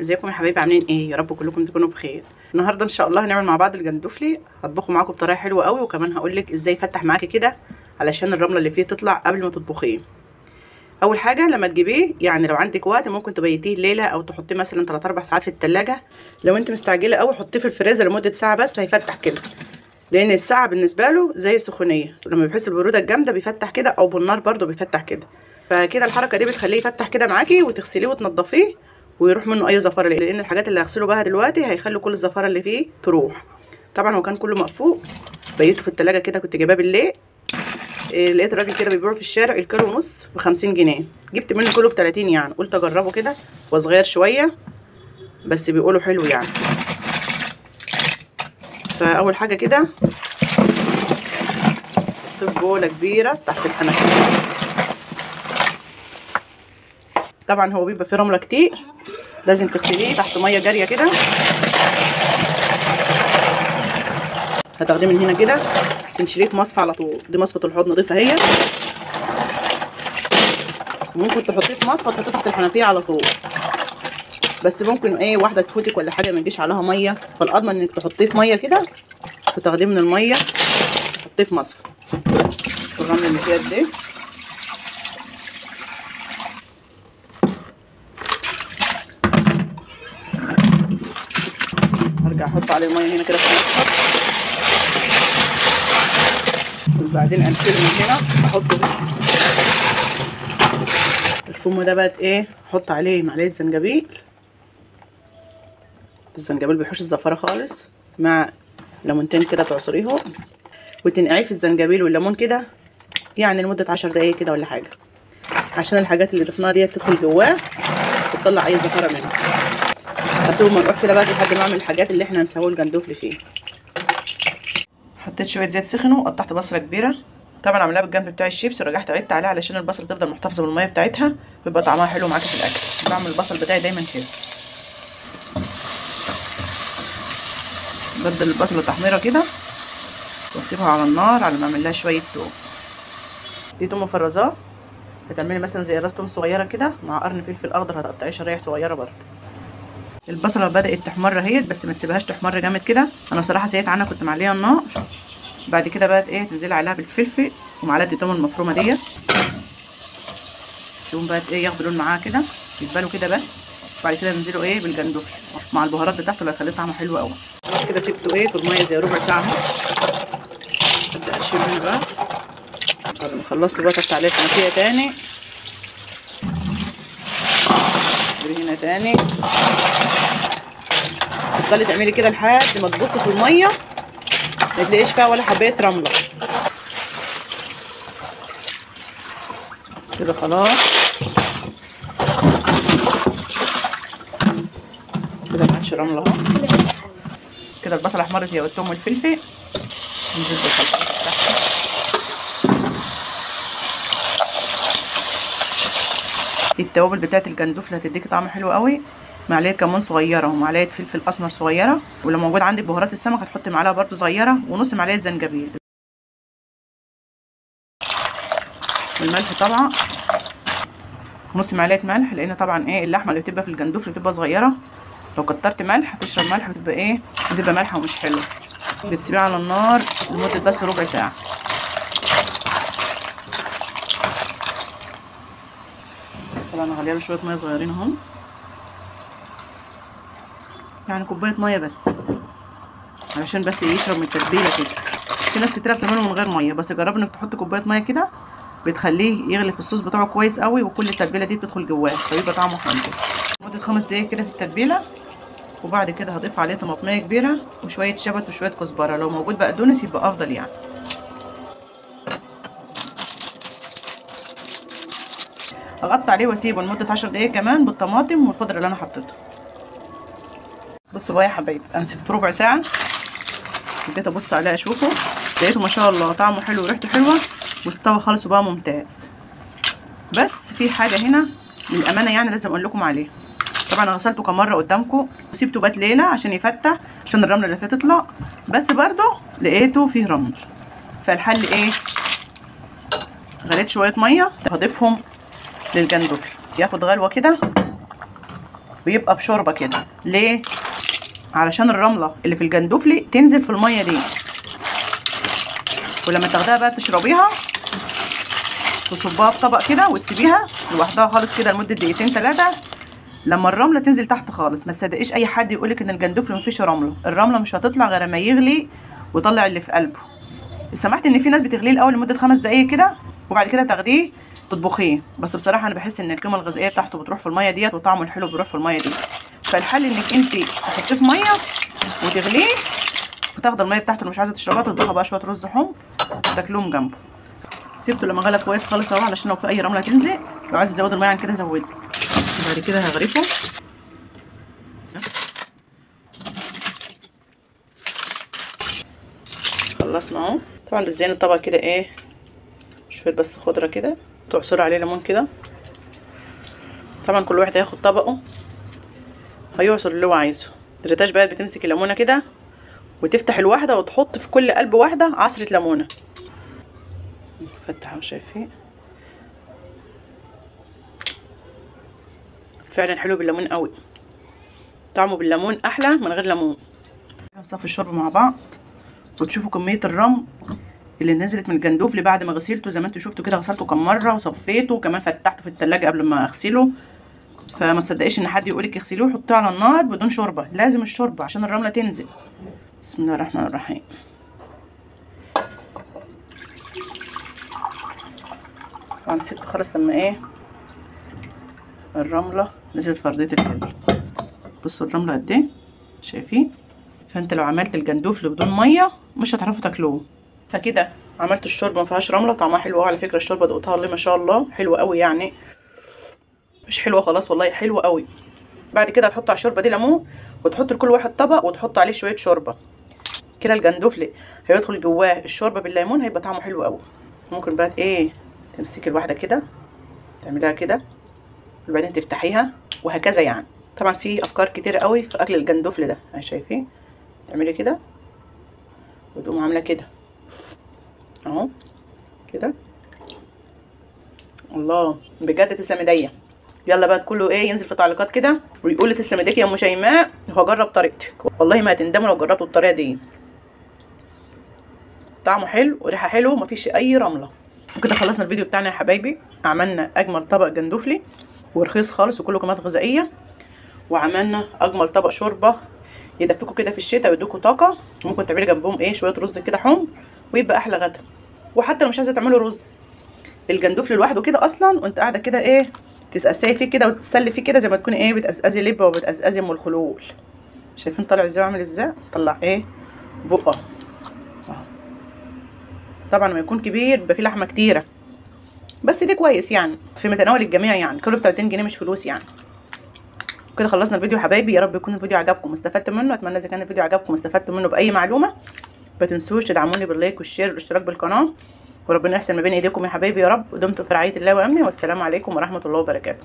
ازيكم يا حبايبي؟ عاملين ايه؟ يا رب كلكم تكونوا بخير. النهارده ان شاء الله هنعمل مع بعض الجندفلي. هطبخه معاكم بطريقه حلوه قوي، وكمان هقول لك ازاي يفتح معاكي كده علشان الرمله اللي فيه تطلع قبل ما تطبخيه. اول حاجه لما تجيبيه، يعني لو عندك وقت ممكن تبيتيه ليله او تحطيه مثلا 3 4 ساعات في التلاجة. لو انت مستعجله قوي حطيه في الفريزر لمده ساعه بس، هيفتح كده، لان الساعه بالنسبه له زي السخونيه، لما بيحس البروده الجامده بيفتح كده، او بالنار برده بيفتح كده. فكده الحركه دي بتخليه يفتح كده معاكي، وتغسليه وتنضفيه ويروح منه اي زفاره، لان الحاجات اللي هغسله بها دلوقتي هيخلوا كل الزفاره اللي فيه تروح. طبعا هو كان كله مقفول، بيته في التلاجة كده، كنت جايباه بالليل. لقيت الراجل كده بيبيعه في الشارع الكيلو ونص ب50 جنيه، جبت منه كيلو ب30 يعني، قلت اجربه كده وصغير شويه بس بيقولوا حلو يعني. فاول حاجه كده حطيت بوله كبيره تحت الحنفيه. طبعا هو بيبقى فيه رمله كتير، لازم تغسليه تحت ميه جاريه كده. هتاخديه من هنا كده تنشريه في مصفى على طول، دي مصفى الحوض نضيفه اهي. ممكن تحطيه في مصفى تحطيه تحت الحنفيه على طول، بس ممكن ايه واحده تفوتك ولا حاجه ما يجيش عليها ميه، فالاضمن انك تحطيه في ميه كده وتاخديه من الميه تحطيه في مصفى. الرمل اللي فيها قد ايه. هرجع احط عليه الميه هنا كده في المصفى، وبعدين انشره من هنا احطه الفوم ده بقى ايه، احط عليه معلقه زنجبيل. الزنجبيل بيحوش الزفاره خالص، مع ليمونتين كده تعصريهم وتنقعيه في الزنجبيل والليمون كده، يعني لمده 10 دقايق كده ولا حاجه، عشان الحاجات اللي ضفناها ديت تدخل جواه وتطلع اي زفاره منه. هسيبه منقوع كده بقى لحد ما اعمل الحاجات اللي احنا هنسوي الجندفلي فيه. حطيت شويه زيت سخنوا وقطعت بصله كبيره، طبعا عاملاها بالجنب بتاع الشيبس، ورجعت عدت عليها علشان البصل تفضل محتفظه بالميه بتاعتها ويبقى طعمها حلو معاكي في الاكل. بعمل البصل بتاعي دايما كده، بدل البصله تحميره كده واسيبها على النار على ما اعمل لها شويه توم. دي توم مفرزاه، هتعملي مثلا زي راس توم صغيره كده مع قرن فلفل اخضر، هتقطعيه شرايح صغيره برده. البصله بدات تحمر اهيت، بس ما تسيبهاش تحمر جامد كده، انا بصراحه سيت عنها كنت معليه النار. بعد كده بقى ايه تنزلي عليها بالفلفل ومعلقه التوم المفرومه ديت، تقوم بقى ايه ياخدوا لون معاها كده يتبالوا كده بس. بعد كده ننزلوا ايه بالجندفلي مع البهارات بتاعته اللي هتخليه طعمه حلو قوي. خلاص كده سيبته ايه في الميه زي ربع ساعه اهو. ابدا اشيل هنا بقى بعد ما خلصت بقى، افتح عليه الحنفيه تاني، هنا تاني، تفضلي تعملي كده لحد ما تبصي في الميه ما تلاقيش فيها ولا حبايه رمله كده. خلاص كده ما عادش رمله اهو. كده البصله احمرت هي والثوم والفلفل، ننزل بالخلطه بتاعتها. التوابل بتاعت الجندفلي هتديكي طعم حلو قوي، معلقه كمون صغيره ومعلقه فلفل اسمر صغيره، ولو موجود عندك بهارات السمك هتحطي معلقه برده صغيره، ونص معلقه زنجبيل، والملح طبعا نص معلقه ملح، لان طبعا ايه اللحمه اللي بتبقى في الجندفلي بتبقى صغيره، لو كترت ملح هتشرب ملح وتبقى ايه بتبقى مالحه ومش حلوه. بتسيبيها على النار لمده بس ربع ساعه. طبعا هغليها له شويه ميه صغيرين اهو، يعني كوبايه ميه بس، علشان بس يشرب من التتبيله كده. في ناس كتير بتعمله من غير ميه، بس جربي انك تحطي كوبايه ميه كده، بتخليه يغلي في الصوص بتاعه كويس قوي، وكل التتبيله دي بتدخل جواه فيبقى طعمه حلو. لمده 5 دقايق كده في التتبيله، وبعد كده هضيف عليه طماطميه كبيره وشويه شبت وشويه كزبره، لو موجود بقدونس يبقى افضل يعني. اغطي عليه واسيبه لمده 10 دقايق كمان بالطماطم والخضره اللي انا حطيتها. بصوا بقى يا حبايبي، انا سبته ربع ساعه، جيت ابص عليه اشوفه، لقيته ما شاء الله طعمه حلو وريحته حلوه واستوى خالص وبقى ممتاز. بس في حاجه هنا للامانه يعني لازم اقول لكم عليها. طبعا انا غسلته كم مره قدامكم وسيبته بات ليله عشان يفتح، عشان الرمله اللي فيه تطلع، بس برده لقيته فيه رمل. فالحل ايه، غليت شويه ميه هضيفهم للجندفلي ياخد غلوه كده، بيبقى بشوربه كده. ليه؟ علشان الرمله اللي في الجندفلي تنزل في الميه دي، ولما تاخديها بقى تشربيها تصبها في طبق كده وتسيبيها لوحدها خالص كده لمده دقيقتين 3 لما الرمله تنزل تحت خالص. ما تصدقيش اي حد يقولك ان الجندفلي مفيش رمله، الرمله مش هتطلع غير ما يغلي ويطلع اللي في قلبه. سمعت ان في ناس بتغليه الاول لمده 5 دقايق كده وبعد كده تاخديه تطبخيه، بس بصراحه انا بحس ان القيمه الغذائيه بتاعته بتروح في الميه ديت وطعمه الحلو بيروح في الميه دي. فالحل انك انت تحطيه في ميه وتغليه وتاخدي الميه بتاعته اللي مش عايزه تشربها تطبخها بقى شويه رز حمر تاكلوهم جنبه. سيبته لما غلى كويس خالص اهو علشان لو في اي رمله تنزل، لو عايز تزود الميه عن كده زودي. بعد كده هغرفه. خلصنا اهو. طبعا بتزين الطبق كده ايه شويه بس خضره كده، تعصري عليه ليمون كده. طبعا كل واحد هياخد طبقه هيعصر اللي هو عايزه. الريتاش بقى بتمسك الليمونه كده وتفتح الواحده وتحط في كل قلب واحده عصره ليمونه. فتحها شايفين فعلا حلو بالليمون قوي، طعمه بالليمون احلى من غير ليمون. هنصفي الشرب مع بعض وتشوفوا كميه الرمل اللي نزلت من الجندفلي بعد ما غسلته. زي ما انتوا شفتوا كده غسلته كم مره وصفيته وكمان فتحته في التلاجة قبل ما اغسله. فما تصدقيش ان حد يقولك اغسلوه وحطيه على النار بدون شوربه، لازم الشوربه عشان الرمله تنزل. بسم الله الرحمن الرحيم. طبعا سيبته خالص لما ايه الرمله نزلت في ارضيه الكل. بصوا الرمله قد ايه شايفين. فانت لو عملت الجندفلي بدون ميه مش هتعرفوا تاكلوه. فكده عملت الشوربه ما فيهاش رمله، طعمها حلو قوي على فكره. الشوربه دقتها والله ما شاء الله حلوه قوي، يعني مش حلوه خلاص والله حلوه قوي. بعد كده هتحط على الشوربه دي ليمون وتحط لكل واحد طبق وتحط عليه شويه شوربه كده. الجندفلي هيدخل جواه الشوربه بالليمون هيبقى طعمه حلو قوي. ممكن بقى ايه تمسكي الواحده كده تعمليها كده وبعدين تفتحيها وهكذا. يعني طبعا في افكار كتير قوي في اكل الجندفلي ده. اهي شايفين تعملي كده وتقوم عامله كده اهو كده. الله بجد تسلم ايديا. يلا بقى كله ايه ينزل في تعليقات كده ويقول لي تسلم ايديك يا ام شيماء وهجرب طريقتك. والله ما هتندموا لو جربتوا الطريقه دي. طعمه حلو وريحه حلوه ومفيش اي رمله. وكده خلصنا الفيديو بتاعنا يا حبايبي. عملنا اجمل طبق جندفلي ورخيص خالص وكله قيمات غذائيه، وعملنا اجمل طبق شوربه يدفكوا كده في الشتاء ويدوكوا طاقه. ممكن تعملي جنبهم ايه شويه رز كده حمر ويبقى احلى غدا. وحتى لو مش عايزه تعملوا رز، الجندفلي لوحده كده اصلا وانت قاعده كده ايه تسقسيه فيه كده وتتسلي فيه كده زي ما تكوني ايه بتقزقزي لبه وبتقزقزي ام الخلول. شايفين طالع ازاي وعامل ازاي؟ طلع ايه بقه. طبعا لما يكون كبير بيبقى فيه لحمه كتيره، بس دي كويس يعني في متناول الجميع، يعني كله ب 30 جنيه مش فلوس يعني. كده خلصنا الفيديو يا حبايبي. يا رب يكون الفيديو عجبكم واستفدتوا منه. اتمنى اذا كان الفيديو عجبكم واستفدتوا منه باي معلومه ما تنسوش تدعموني باللايك والشير والاشتراك بالقناه، وربنا يحسن ما بين ايديكم يا حبايبي يا رب. ودمتم في رعايه الله وامنه، والسلام عليكم ورحمه الله وبركاته.